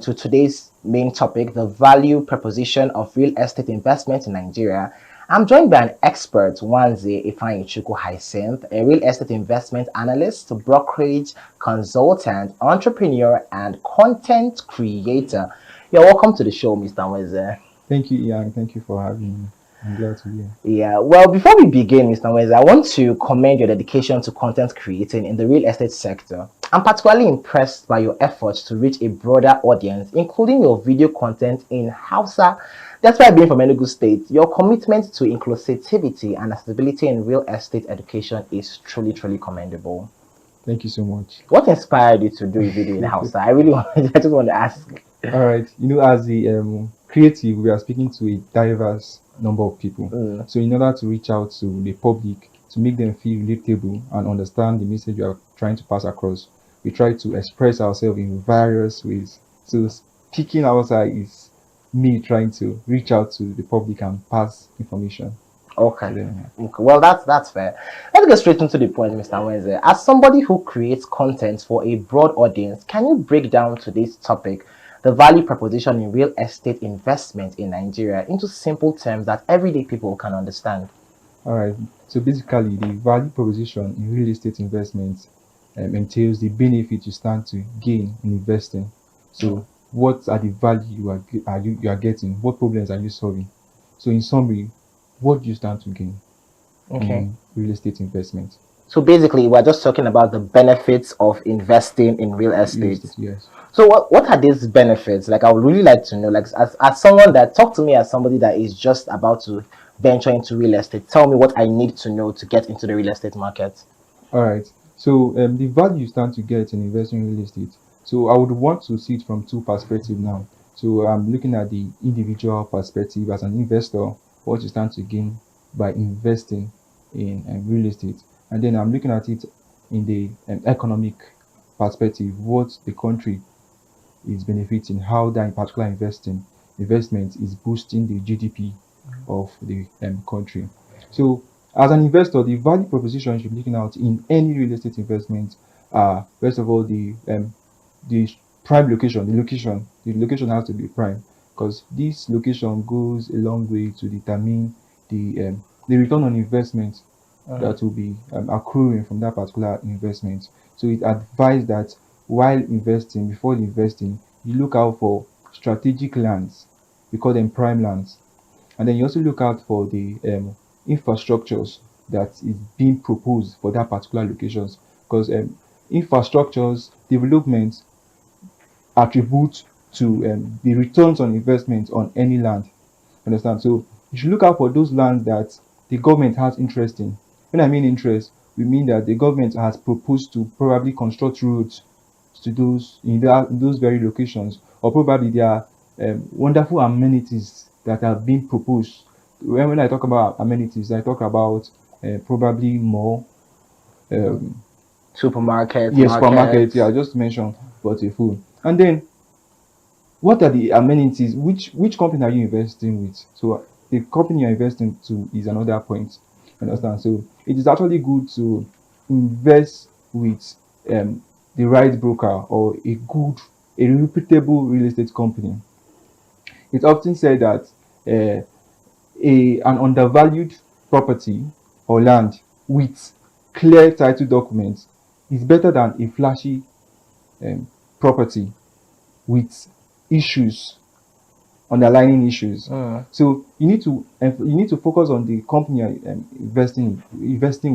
to today's main topic, the value proposition of real estate investment in Nigeria. I'm joined by an expert, Wanze Ifeanyichukwu Hyacinth, a real estate investment analyst, brokerage consultant, entrepreneur, and content creator. You're welcome to the show, Mr. Wanze. Thank you, Ian. Thank you for having me. I'm glad to be here. Yeah, well, before we begin, Mr. Wanze, I want to commend your dedication to content creating in the real estate sector. I'm particularly impressed by your efforts to reach a broader audience, including your video content in Hausa. Despite being from Enugu State, your commitment to inclusivity and accessibility in real estate education is truly, truly commendable. Thank you so much. What inspired you to do a video in Hausa? I just want to ask. All right. As the creative, we are speaking to a diverse number of people. So in order to reach out to the public, to make them feel relatable and understand the message we are trying to pass across, we try to express ourselves in various ways. So speaking outside is me trying to reach out to the public and pass information. Okay. Well, that's fair. Let's get straight into the point, Mr. Wenze. As somebody who creates content for a broad audience, can you break down today's topic, the value proposition in real estate investment in Nigeria, into simple terms that everyday people can understand? All right. So basically, the value proposition in real estate investment entails the benefit you stand to gain in investing. So, what are the value you are getting? What problems are you solving? So, in summary, what do you stand to gain in real estate investment? So basically, we're just talking about the benefits of investing in real estate. Yes. So what are these benefits? Like, I would really like to know, like, as someone that, talk to me as somebody that is just about to venture into real estate. Tell me what I need to know to get into the real estate market. All right. So the value you stand to get in investing in real estate. So I would want to see it from two perspectives now. So I'm looking at the individual perspective as an investor, what you stand to gain by investing in real estate. And then I'm looking at it in the economic perspective, what the country is benefiting, how that in particular investment is boosting the GDP of the country. So as an investor, the value proposition you should be looking at in any real estate investment are, first of all, the prime location. The location has to be prime, because this location goes a long way to determine the return on investment that will be accruing from that particular investment. So it advised that while investing, before investing, you look out for strategic lands. We call them prime lands. And then you also look out for the infrastructures that is being proposed for that particular locations, because infrastructures development attribute to the returns on investment on any land. Understand? So you should look out for those lands that the government has interest in. When I mean interest, we mean that the government has proposed to probably construct roads to those in those very locations, or probably there are wonderful amenities that have been proposed. When I talk about amenities, I talk about probably more Supermarket, yes, supermarket. Yeah, just mention but a food. And then what are the amenities? Which company are you investing with? So the company you're investing to is another point. Understand? So it is actually good to invest with the right broker or a reputable real estate company. It's often said that an undervalued property or land with clear title documents is better than a flashy property with issues, underlying issues. So you need to focus on the company you're investing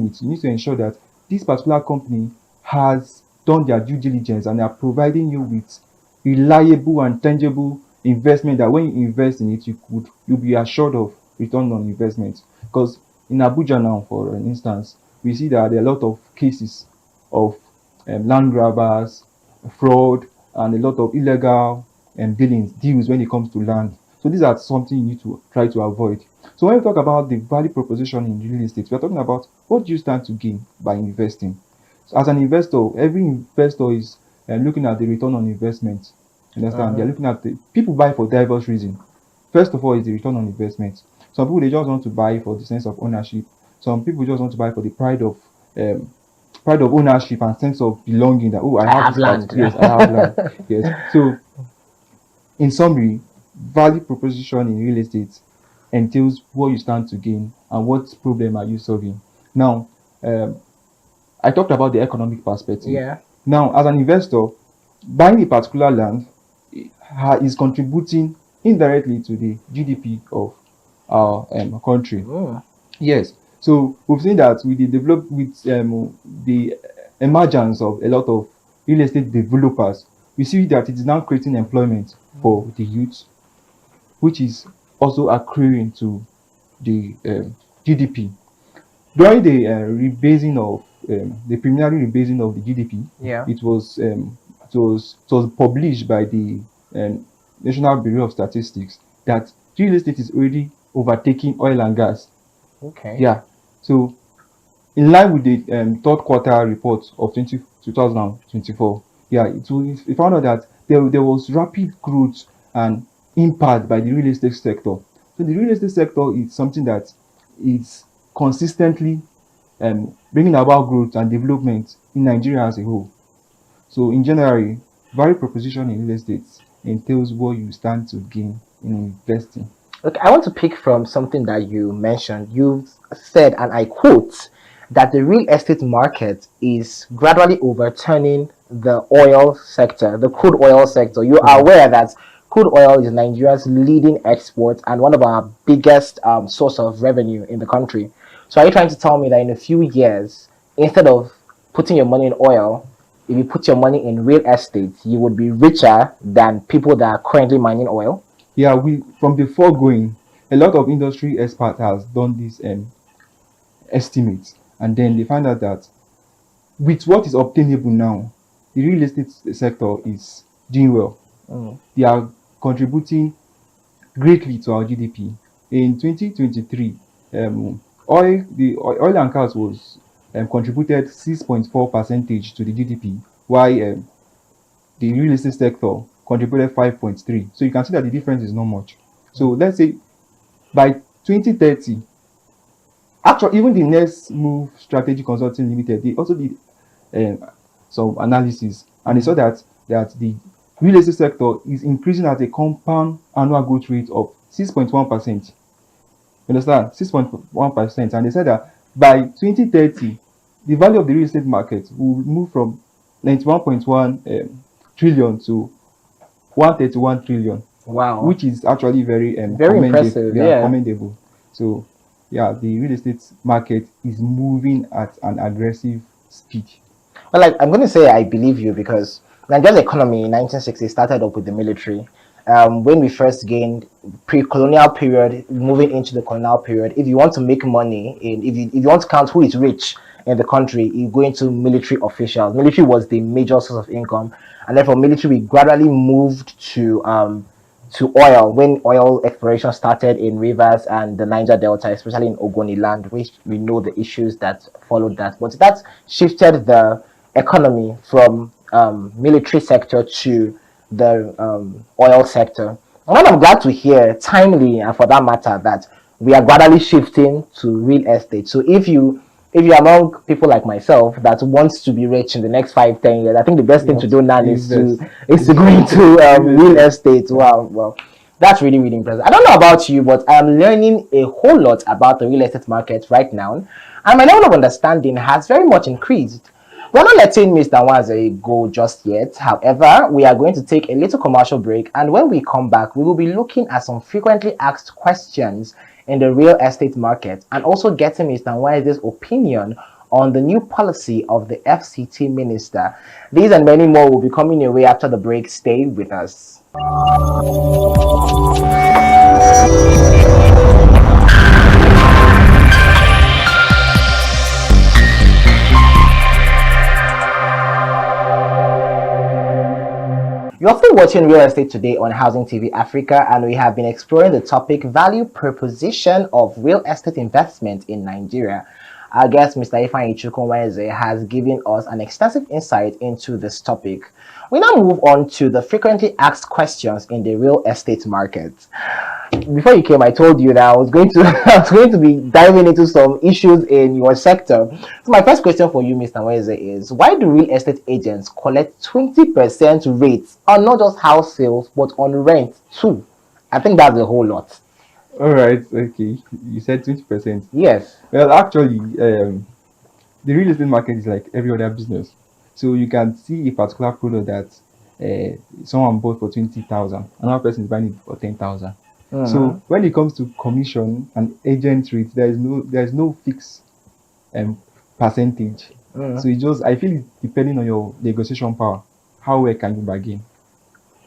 with. You need to ensure that this particular company has done their due diligence and they are providing you with reliable and tangible investment, that when you invest in it, you'll be assured of return on investment. Because in Abuja now, for instance, we see that there are a lot of cases of land grabbers, fraud, and a lot of illegal deals when it comes to land. So these are something you need to try to avoid. So when we talk about the value proposition in real estate, we are talking about what do you stand to gain by investing. So as an investor, every investor is looking at the return on investment. Understand? They're looking at people buy for diverse reasons. First of all, is the return on investment. Some people, they just want to buy for the sense of ownership. Some people just want to buy for the pride of ownership and sense of belonging, that I have land. Yes, I have land. Yes. So in summary, value proposition in real estate entails what you stand to gain and what problem are you solving. Now, um, I talked about the economic perspective. Yeah. Now, as an investor, buying a particular land is contributing indirectly to the GDP of our country. Mm. Yes. So we've seen that with the emergence of a lot of real estate developers, we see that it is now creating employment for the youth, which is also accruing to the GDP. During the rebasing of the preliminary rebasing of the GDP, Yeah. it was published by the National Bureau of Statistics that real estate is already overtaking oil and gas. Okay. Yeah. So in line with the third quarter report of 2024, yeah, it found out that there was rapid growth and impact by the real estate sector. So the real estate sector is something that is consistently bringing about growth and development in Nigeria as a whole. So in general, value proposition in real estate entails what you stand to gain in investing. Okay, I want to pick from something that you mentioned. You said, and I quote, that the real estate market is gradually overturning the oil sector, the crude oil sector. You are aware that crude oil is Nigeria's leading export and one of our biggest source of revenue in the country. So are you trying to tell me that in a few years, instead of putting your money in oil, if you put your money in real estate, you would be richer than people that are currently mining oil? Yeah, we from the foregoing, a lot of industry experts has done this estimates, and then they find out that with what is obtainable now, the real estate sector is doing well. Mm. They are contributing greatly to our GDP. In 2023, the oil and gas was contributed 6.4 percentage to the GDP, while the real estate sector contributed 5.3. So you can see that the difference is not much. So let's say by 2030, actually even the Next Move Strategy Consulting Limited, they also did some analysis, and they saw that the real estate sector is increasing at a compound annual growth rate of 6.1%. You understand? 6.1%. And they said that by 2030, the value of the real estate market will move from 91.1 trillion to 131 trillion, Wow. which is actually very impressive. Yeah. commendable. So yeah, the real estate market is moving at an aggressive speed. Well, like, I'm going to say I believe you because Nigeria's economy in 1960 started up with the military. When we first gained pre-colonial period, moving into the colonial period, if you want to make money, if you want to count who is rich in the country, you go into military officials. Military was the major source of income, and then from military we gradually moved to oil when oil exploration started in rivers and the Niger Delta, especially in Ogoniland, which we know the issues that followed that. But that shifted the economy from military sector to the oil sector. And what I'm glad to hear, timely and for that matter, that we are gradually shifting to real estate. So if you're among people like myself that wants to be rich in the next 5-10 years, I think the best thing to do now is to go into real estate. Wow, well, that's really, really impressive. I don't know about you, but I'm learning a whole lot about the real estate market right now, and my level of understanding has very much increased. We're not letting Mr. Nwanze go just yet. However, we are going to take a little commercial break, and when we come back, we will be looking at some frequently asked questions in the real estate market and also getting Mr. Nwanze's opinion on the new policy of the FCT minister. These and many more will be coming your way after the break. Stay with us. You're still watching Real Estate Today on Housing TV Africa, and we have been exploring the topic value proposition of real estate investment in Nigeria. Our guest, Mr. Ifeanyi Chukwueze, has given us an extensive insight into this topic. We now move on to the frequently asked questions in the real estate market. before you came, I told you that I was going to I was going to be diving into some issues in your sector. So my first question for you, Mr. Weze, is why do real estate agents collect 20% rates on not just house sales but on rent too? I think that's a whole lot. All right, okay. You said 20%. Yes. Well, actually, the real estate market is like every other business. So you can see a particular product that someone bought for 20,000, another person is buying it for 10,000. Mhm. So when it comes to commission and agent rate, there is no fixed um percentage. Mhm. So it just I feel it's depending on your negotiation power, how well can you bargain.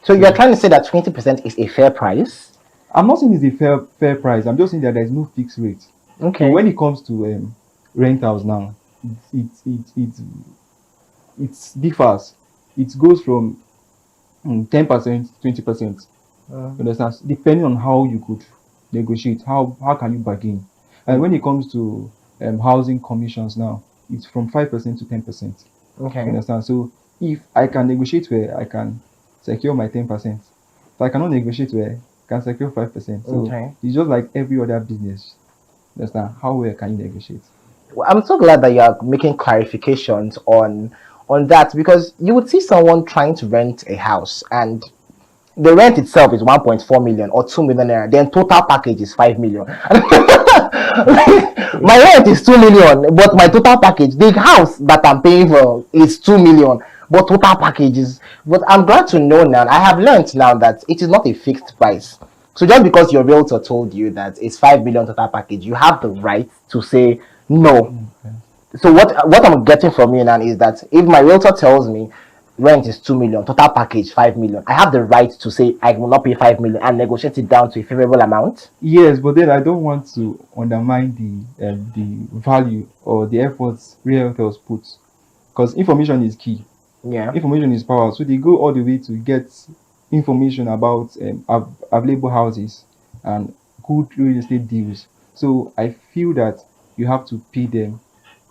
So you're So trying to say that 20% is a fair price? I'm not saying it's a fair price. I'm just saying that there's no fixed rate. So Okay. when it comes to rentals now, it differs. It goes from 10%, 20%. Mm. You understand? Depending on how you could negotiate, how can you bargain? And when it comes to housing commissions now, it's from 5% to 10%. You Okay. understand? So if I can negotiate where I can secure my 10%, if I cannot negotiate where I can secure 5%. So Okay. it's just like every other business. You understand? How well can you negotiate? Well, I'm so glad that you are making clarifications on that, because you would see someone trying to rent a house and the rent itself is 1.4 million or 2 million naira, then total package is 5 million. My rent is 2 million, but my total package, the house that I'm paying for, is 2 million, but total package is. But I'm glad to know now, I have learned now that it is not a fixed price. So just because your realtor told you that it's 5 million total package, you have the right to say no. Okay. So what I'm getting from you now is that if my realtor tells me rent is 2 million, total package 5 million, I have the right to say I will not pay 5 million and negotiate it down to a favorable amount. Yes, but then I don't want to undermine the value or the efforts realtors put, because information is key. Yeah. Information is power. So they go all the way to get information about available houses and good real estate deals. So I feel that you have to pay them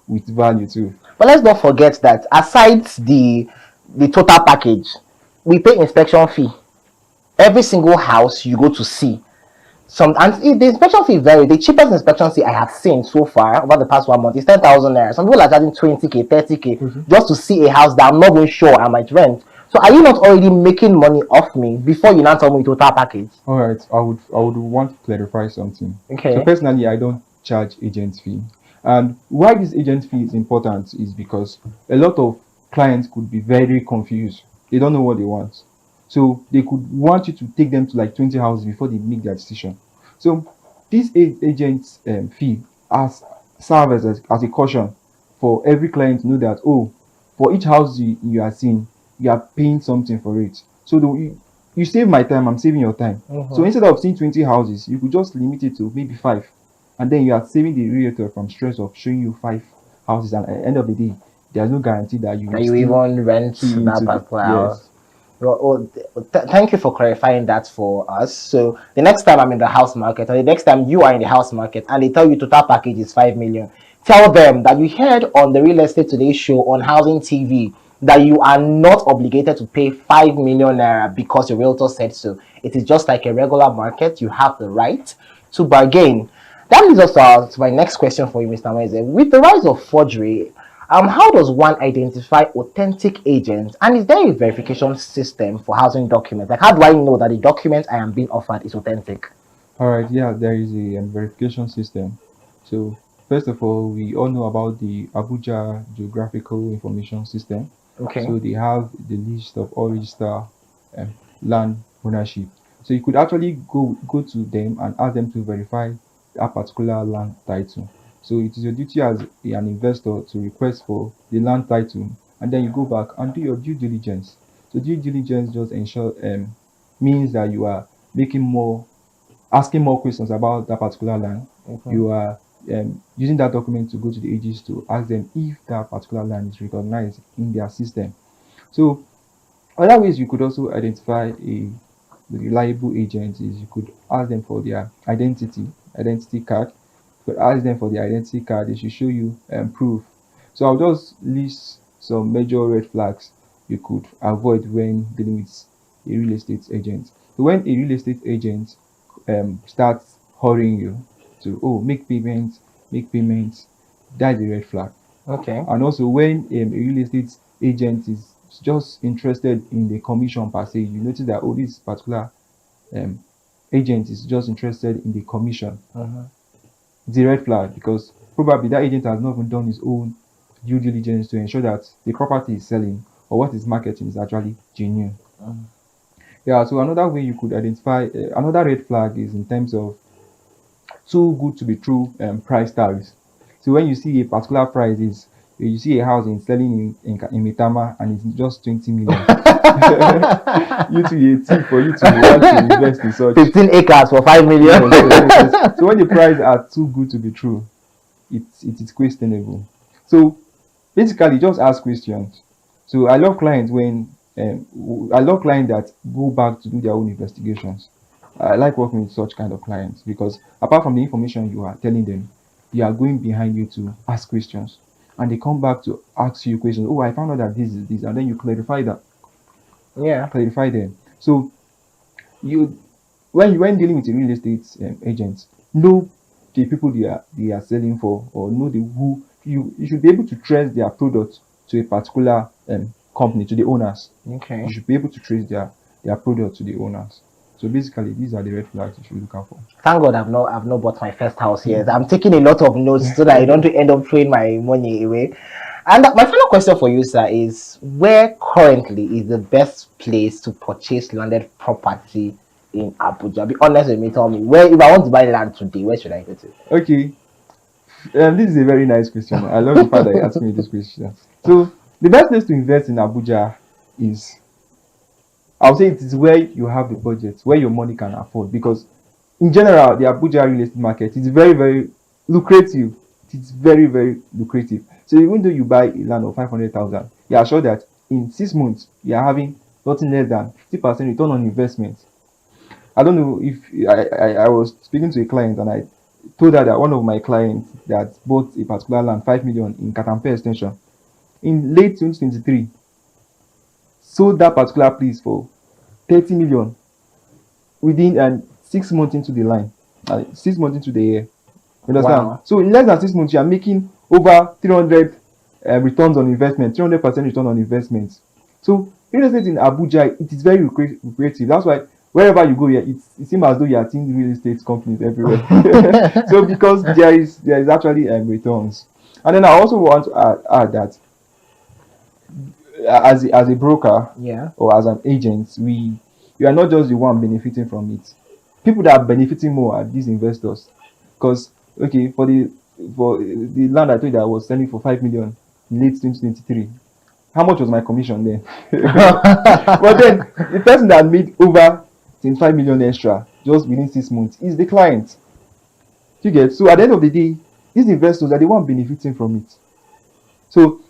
with value too. But let's not forget that aside the total package, we pay inspection fee. Every single house you go to see. The inspection fee vary. The cheapest inspection fee I have seen so far over the past 1 month is 10,000 naira. Some people are charging 20k, 30k Mhm. just to see a house that I'm not even sure I might rent. So are you not already making money off me before you now tell me total package? All right, I would want to clarify something. So Okay. personally, I don't charge agent fee, and why this agent fee is important is because a lot of clients could be very confused. They don't know what they want, so they could want you to take them to like 20 houses before they make their decision. So this agent fee as serves as a caution for every client to know that, oh, for each house you are seeing, you are paying something for it. So you save my time, I'm saving your time. So Mhm. instead of seeing 20 houses, you could just limit it to maybe five. And then you are saving the realtor from stress of showing you five houses. And at the end of the day, there's no guarantee that you That will you still even rent key that into the particular house. yes. Thank you for clarifying that for us. So the next time I'm in the house market, or the next time you are in the house market, and they tell you total package is 5 million, tell them that you heard on the Real Estate Today show on Housing TV that you are not obligated to pay 5 million naira because your realtor said so. It is just like a regular market. You have the right to bargain. That leads us to my next question for you, Mr. Meze. With the rise of forgery, how does one identify authentic agents? And is there a verification system for housing documents? Like, how do I know that the document I am being offered is authentic? All right, yeah, there is a verification system. So first of all, we all know about the Abuja Geographical Information System. Okay. So they have the list of all register land ownership. So you could actually go to them and ask them to verify that particular land title. So it is your duty as an investor to request for the land title, and then you go back and do your due diligence. So due diligence just ensure means that you are making more asking more questions about that particular land. Okay. You are using that document to go to the agents to ask them if that particular land is recognized in their system. So other ways you could also identify a reliable agent is you could ask them for their identity card. You could ask them for their identity card. They should show you proof. So I'll just list some major red flags you could avoid when dealing with a real estate agent. So when a real estate agent start hurrying you to, oh, make payments, that's a red flag. Okay. And also when a real estate agent is just interested in the commission per se, you notice that, oh, this particular um, agent is just interested in the commission. Mhm. It's a red flag because probably that agent has not even done his own due diligence to ensure that the property is selling or what is marketing is actually genuine. Mhm. Yeah, so another way you could identify another red flag is in terms of too good to be true price tags. So when you see a particular price is, you see a house in selling in Mitama and it's just 20 million. You to a tip for you to want to invest in such. 15 acres for 5 million. Yes. So when the prices are too good to be true, it is questionable. So basically, just ask questions. So I love clients that go back to do their own investigations. I like working with such kind of clients because apart from the information you are telling them, they are going behind you to ask questions, and they come back to ask you questions. Oh, I found out that this is this, and then you Yeah. clarify them. So you when dealing with a real estate agent, know the people they are selling for, or know the who you should be able to trace their product to a particular company, to the owners. Okay. You should be able to trace their product to the owners. So basically, these are the red flags you should look out for. Thank God I've not bought my first house yet. I'm taking a lot of notes so that I don't end up throwing my money away. And my final question for you, sir, is where currently is the best place to purchase landed property in Abuja? Be honest with me, tell me where, if I want to buy land today, where should I go to? Okay, this is a very nice question. I love the fact that you asked me this question. So the best place to invest in Abuja is, I'll say, it is where you have the budget, where your money can afford. Because in general, the Abuja real estate market is very, very lucrative. It's very, very lucrative. So even though you buy a land of 500,000, you are sure that in 6 months you are having nothing less than 50% return on investment. I don't know if I was speaking to a client and I told her that one of my clients that bought a particular land, 5 million in Katampe extension, in late 2023, sold that particular place for 30 million within 6 months into the line, 6 months into the year. You understand? Wow. So in less than 6 months, you are making over 300 returns on investment, 300% return on investment. So real estate in Abuja, it is very lucrative. That's why wherever you go here, it seems as though you are seeing real estate companies everywhere. So because there is actually returns. And then I also want to add that as a broker Yeah. or as an agent, we are not just the one benefiting from it. People that are benefiting more are these investors. Because okay, for the land I told you that I was selling for 5 million in late 2023, how much was my commission then? But then the person that made over 25 million extra just within 6 months is the client. You get? So at the end of the day, these investors are the one benefiting from it. So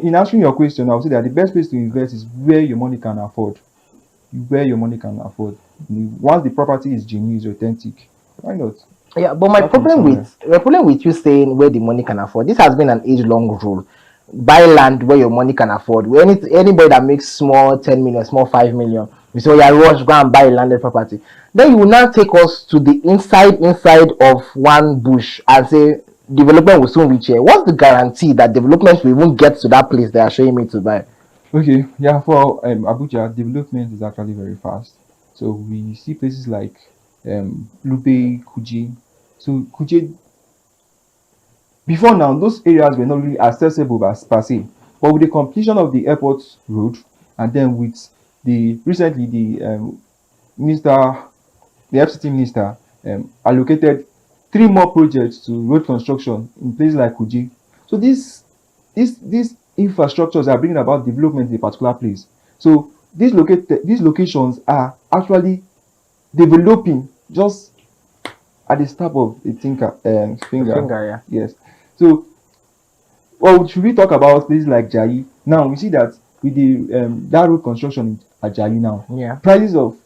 in answering your question, I would say that the best place to invest is where your money can afford. Where your money can afford. Once the property is genuine, is authentic, why not? Yeah, but my Start from problem somewhere. with you saying where the money can afford, this has been an age-long rule. Buy land where your money can afford. Where anybody that makes small 10 million, small 5 million, you say, oh, yeah, rush, go and buy a landed property. Then you will now take us to the inside of one bush and say development will soon reach here. What's the guarantee that development will even get to that place they are showing me to buy? Okay, yeah, for Abuja, development is actually very fast. So we see places like Lupe, Kuje. So Kuje, before now, those areas were not really accessible as per se. But with the completion of the airport road, and then with the recently minister, the FCT minister allocated 3 more projects to road construction in places like Kuje. So these infrastructures are bringing about development in a particular place. So these locations are actually developing just at the step of a finger. Finger, Yes. So, well, should we talk about places like Jai? Now we see that with the that road construction at Jai now, yeah. prices of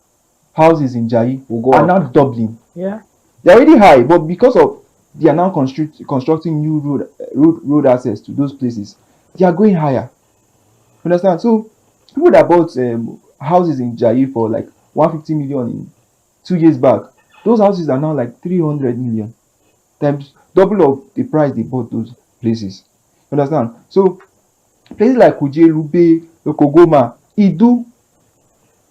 houses in Jai Will go are up. now doubling. Yeah. They're already high, but because of they are now constructing new road access to those places, they are going higher. You understand? So people that bought houses in Jai for like 150 million in 2 years back Those houses are now like 300 million times double of the price they bought those places. You understand? So places like Kuje, Lube, Okogoma, Idu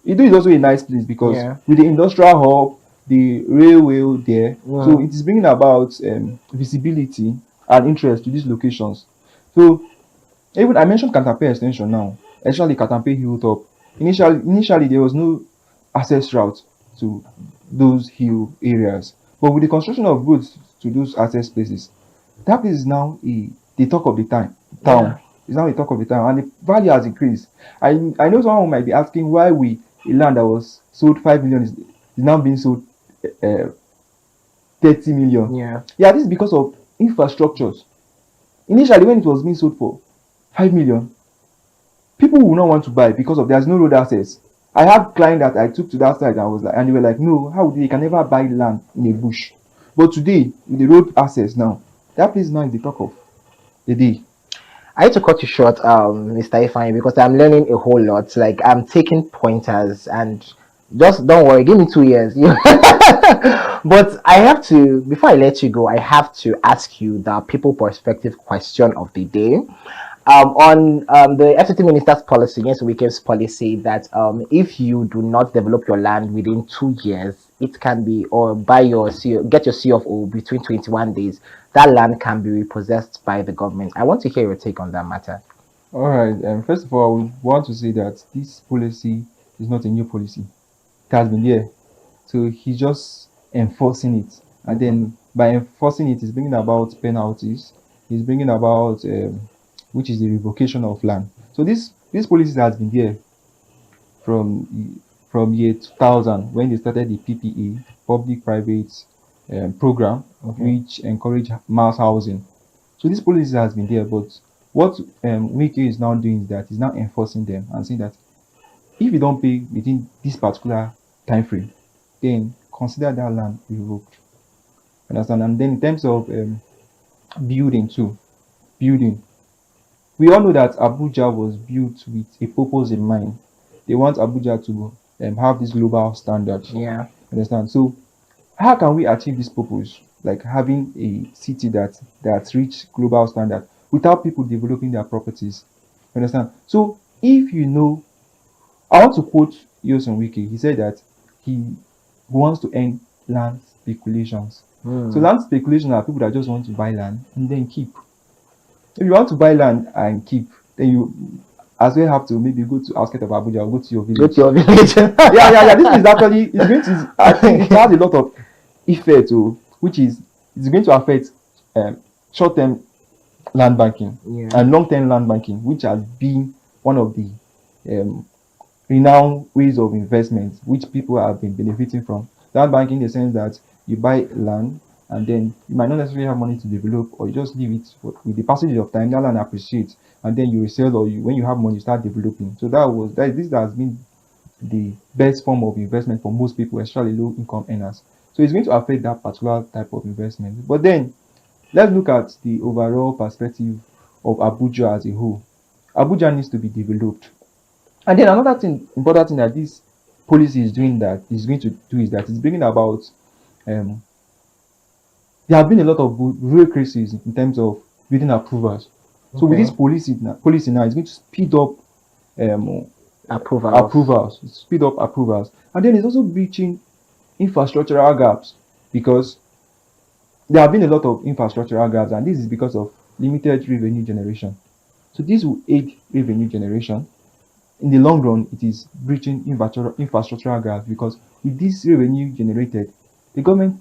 is also a nice place because Yeah. with the industrial hub, the railway there, so Mm. it is bringing about visibility and interest to these locations. So even I mentioned Katampe extension now, especially Katampe Hilltop. Initially there was no access route to those hill areas, but with the construction of roads to those access places, that place is now the talk of the town. Yeah. It's now the talk of the town, and the value has increased. I know someone might be asking why a land that was sold 5 million is now being sold uh, 30 million. Yeah. Yeah, this is because of infrastructures. Initially, when it was being sold for 5 million, people will not want to buy because of there's no road access. I had clients that I took to that side and I was like, and they were like, no, how would they can never buy land in a bush. But today, with the road access now, that place now is the talk of the day. I need to cut you short, Mr. Ifeanyi, because I'm learning a whole lot. Like I'm taking pointers, and just don't worry, give me 2 years. But I have to, before I let you go, I have to ask you the people perspective question of the day. On the FCT minister's policy, yes, Wike's policy that if you do not develop your land within 2 years, it can be, or buy your CO, get your CFO between 21 days, that land can be repossessed by the government. I want to hear your take on that matter. All right. First of all, I would want to say that this policy is not a new policy. It has been there. So he's just enforcing it. And then by enforcing it, he's bringing about penalties. He's bringing about, which is the revocation of land. So this policy has been there from year 2000 when they started the PPA, public-private program, which encourage mass housing. So this policy has been there, but what Wike is now doing is that he's now enforcing them and saying that if you don't pay within this particular time frame, then consider that land revoked. Understand? And then in terms of building too, building, we all know that Abuja was built with a purpose in mind. They want Abuja to have this global standard. Yeah. Understand? So how can we achieve this purpose, like having a city that's reached global standard without people developing their properties? Understand? So if you know, I want to quote Yoson Wiki. He said that he wants to end land speculations. So land speculation are people that just want to buy land and then keep. If you want to buy land and keep, then you as well have to maybe go to outskirts of Abuja or go to your Go village. to your village. Yeah. This is actually it's going to. I think it has a lot of effect, which is it's going to affect short-term land banking Yeah. and long-term land banking, which has been one of the renowned ways of investment which people have been benefiting from. Land banking in the sense that you buy land and then you might not necessarily have money to develop, or you just leave it with the passage of time, that land appreciates, and then you resell, or when you have money you start developing. So this has been the best form of investment for most people, especially low income earners. So it's going to affect that particular type of investment. But then let's look at the overall perspective of Abuja as a whole. Abuja needs to be developed. And then another important thing that this policy is doing that is going to do is that it's bringing about there have been a lot of bureaucracies in terms of building approvals. So with this policy now, it's going to speed up approvals, and then it's also breaching infrastructural gaps because there have been a lot of infrastructural gaps, and this is because of limited revenue generation. So this will aid revenue generation. In the long run, it is breaching infrastructural gaps because with this revenue generated, the government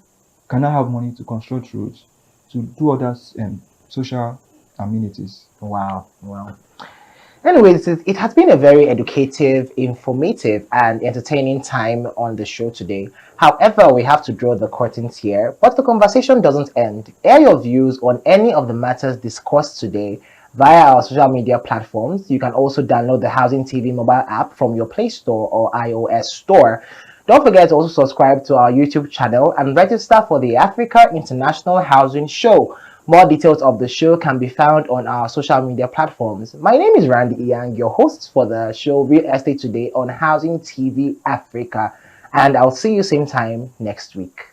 cannot have money to construct roads, to do other social amenities. Wow. Anyways, it has been a very educative, informative, and entertaining time on the show today. However, we have to draw the curtains here, but the conversation doesn't end. Air your views on any of the matters discussed today via our social media platforms. You can also download the Housing TV mobile app from your Play Store or iOS store. Don't forget to also subscribe to our YouTube channel and register for the Africa International Housing Show. More details of the show can be found on our social media platforms. My name is Randy Iyang, your host for the show Real Estate Today on Housing TV Africa, and I'll see you same time next week.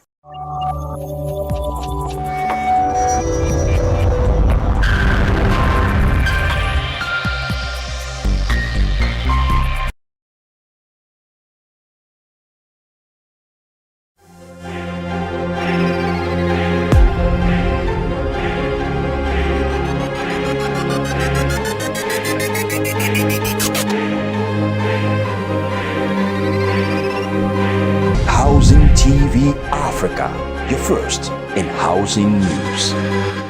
TV Africa, your first in housing news.